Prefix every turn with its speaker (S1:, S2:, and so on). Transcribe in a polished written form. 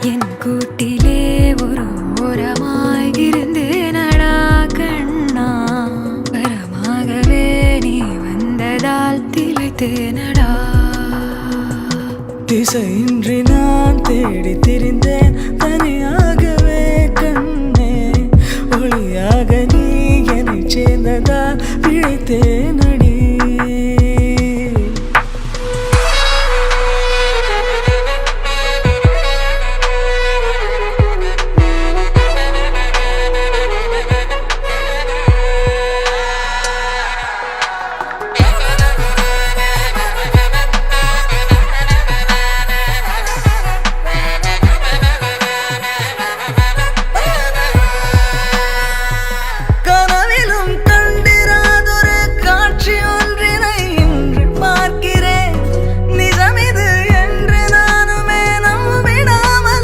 S1: என் கூட்டிலே ஒரு ஓரமாய் இருந்தேனடா கண்ணா, வரமாகவே நீ வந்ததால் திளைத்தேனடா.
S2: திசையின்றி நான் தேடி திரிந்தேன்